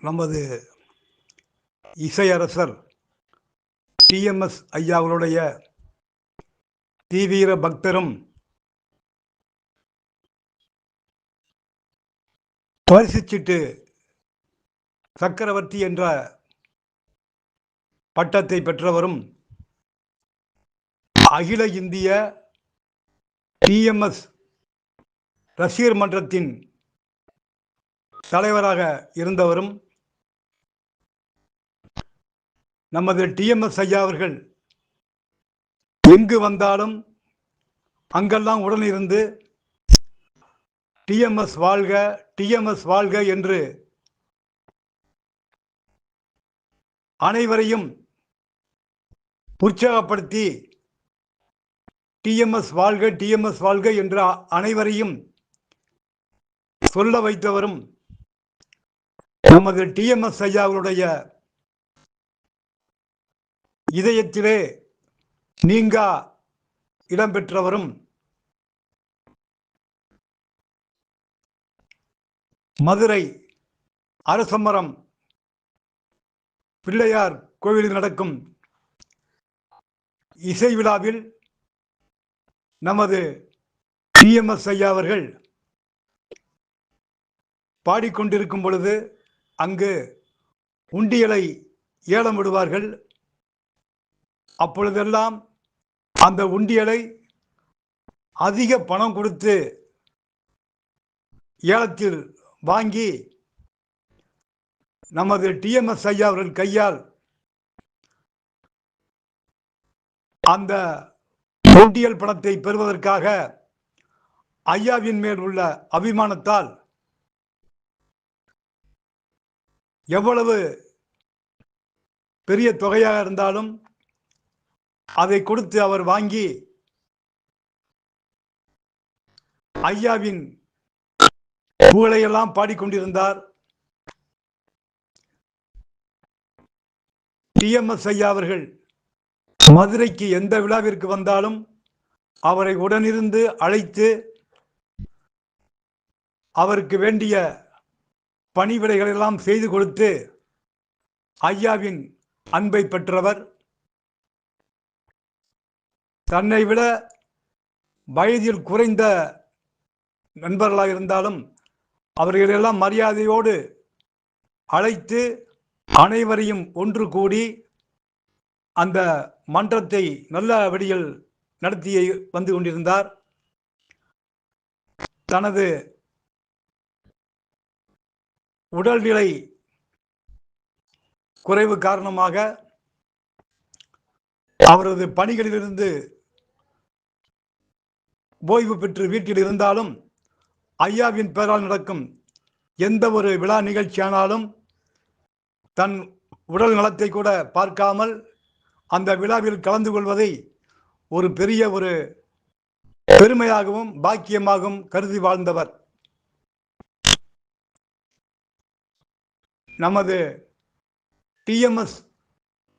நமது இசையரசர் டிஎம்எஸ் ஐயா அவருடைய தீவிர பக்தரும் பரிசுச்சிட்டு சக்கரவர்த்தி என்ற பட்டத்தை பெற்றவரும் அகில இந்திய டிஎம்எஸ் ரசிகர் மன்றத்தின் தலைவராக இருந்தவரும் நமது டிஎம்எஸ் ஐயா அவர்கள் எங்கு வந்தாலும் அங்கெல்லாம் உடனிருந்து டிஎம்எஸ் வாழ்க டிஎம்எஸ் வாழ்க என்று அனைவரையும் உற்சாகப்படுத்தி டிஎம்எஸ் வாழ்க டிஎம்எஸ் வாழ்க என்ற அனைவரையும் சொல்ல வைத்தவரும் நமது டிஎம்எஸ் ஐயா அவருடைய இதயத்திலே நீங்கா இடம்பெற்றவரும் மதுரை அரசமரம் பிள்ளையார் கோவிலில் நடக்கும் இசை விழாவில் நமது டிஎம்எஸ் ஐயா அவர்கள் பாடிக்கொண்டிருக்கும் பொழுது அங்கு உண்டியலை ஏலம் விடுவார்கள். அப்பொழுதெல்லாம் அந்த உண்டியலை அதிக பணம் கொடுத்து ஏலத்தில் வாங்கி நமது டிஎம்எஸ் ஐயா அவர்கள் கையால் அந்த உண்டியல் பணத்தை பெறுவதற்காக ஐயாவின் மேல் உள்ள அபிமானத்தால் எவ்வளவு பெரிய தொகையாக இருந்தாலும் அதை கொடுத்து அவர் வாங்கி ஐயாவின் புகழையெல்லாம் பாடிக்கொண்டிருந்தார். டிஎம்எஸ் ஐயா அவர்கள் மதுரைக்கு எந்த விழாவிற்கு வந்தாலும் அவரை உடனிருந்து அழைத்து அவருக்கு வேண்டிய பணிவிடைகள் எல்லாம் செய்து கொடுத்து ஐயாவின் அன்பை பெற்றவர். தன்னை விட வயதில் குறைந்த நண்பர்களாக இருந்தாலும் அவர்களெல்லாம் மரியாதையோடு அழைத்து அனைவரையும் ஒன்று கூடி அந்த மன்றத்தை நல்ல வழியில் நடத்தி வந்து கொண்டிருந்தார். தனது உடல்நிலை குறைவு காரணமாக அவரது பணிகளிலிருந்து ஓய்வு பெற்று வீட்டில் இருந்தாலும் ஐயாவின் பெயரால் நடக்கும் எந்த ஒரு விழா நிகழ்ச்சியானாலும் தன் உடல் நலத்தை கூட பார்க்காமல் அந்த விழாவில் கலந்து கொள்வதை ஒரு பெரிய ஒரு பெருமையாகவும் பாக்கியமாகவும் கருதி வாழ்ந்தவர். நமது டிஎம்எஸ்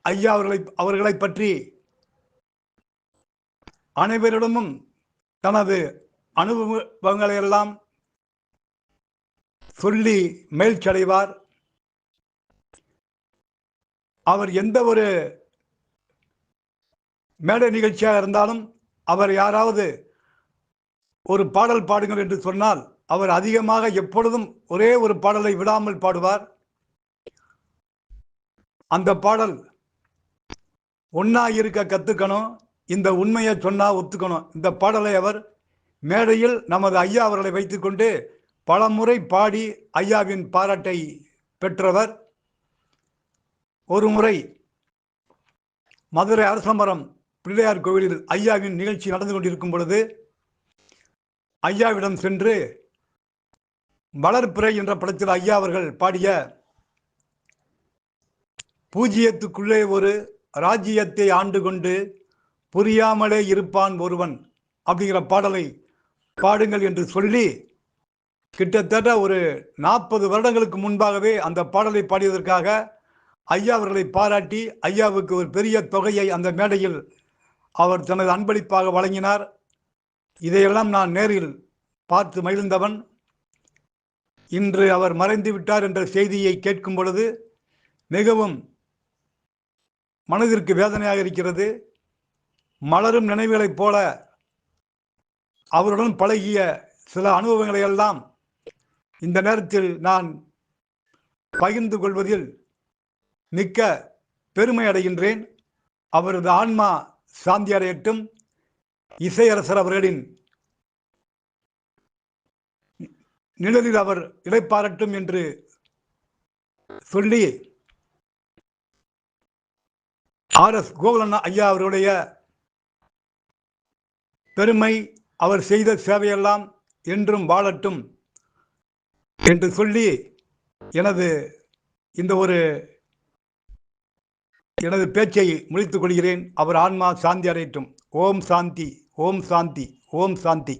ஐயா அவர்களை பற்றி அனைவரிடமும் தனது அனுபவங்களை எல்லாம் சொல்லி மேல்ச்சடைவார். அவர் எந்த ஒரு மேடை நிகழ்ச்சியாக இருந்தாலும் அவர் யாராவது ஒரு பாடல் பாடுங்கள் என்று சொன்னால் அவர் அதிகமாக எப்பொழுதும் ஒரே ஒரு பாடலை விடாமல் பாடுவார். அந்த பாடல் ஒன்னா இருக்க கத்துக்கணும், இந்த உண்மையை சொன்னா ஒத்துக்கணும். இந்த பாடலை அவர் மேடையில் நமது ஐயா அவர்களை வைத்துக்கொண்டு பல முறை பாடி ஐயாவின் பாராட்டை பெற்றவர். ஒரு முறை மதுரை அரசமரம் பிள்ளையார் கோவிலில் ஐயாவின் நிகழ்ச்சி நடந்து கொண்டிருக்கும் பொழுது ஐயாவிடம் சென்று வளர்பிறை என்ற படத்தில் ஐயா அவர்கள் பாடிய பூஜ்ஜியத்துக்குள்ளே ஒரு ராஜ்ஜியத்தை ஆண்டு கொண்டு புரியாமலே இருப்பான் ஒருவன் அப்படிங்கிற பாடலை பாடுங்கள் என்று சொல்லி கிட்டத்தட்ட ஒரு 40 வருடங்களுக்கு முன்பாகவே அந்த பாடலை பாடியதற்காக ஐயா அவர்களை பாராட்டி ஐயாவுக்கு ஒரு பெரிய தொகையை அந்த மேடையில் அவர் தனது அன்பளிப்பாக வழங்கினார். இதையெல்லாம் நான் நேரில் பார்த்து மகிழ்ந்தவன். இன்று அவர் மறைந்து விட்டார் என்ற செய்தியை கேட்கும் பொழுது மிகவும் மனதிற்கு வேதனையாக இருக்கிறது. மலரும் நினைவுகளைப் போல அவருடன் பழகிய சில அனுபவங்களை எல்லாம் இந்த நேரத்தில் நான் பகிர்ந்து கொள்வதில் மிக்க பெருமை அடைகின்றேன். அவரது ஆன்மா சாந்தி அடையட்டும். இசையரசர் அவர்களின் நிழலில் அவர் இளைப்பாரட்டும் என்று சொல்லி RS கோகுலன் ஐயா அவருடைய பெருமை, அவர் செய்த சேவையெல்லாம் என்றும் வாழட்டும் என்று சொல்லி எனது பேச்சை முடித்துக் கொள்கிறேன். அவர் ஆன்மா சாந்தி அடையட்டும். ஓம் சாந்தி, ஓம் சாந்தி, ஓம் சாந்தி.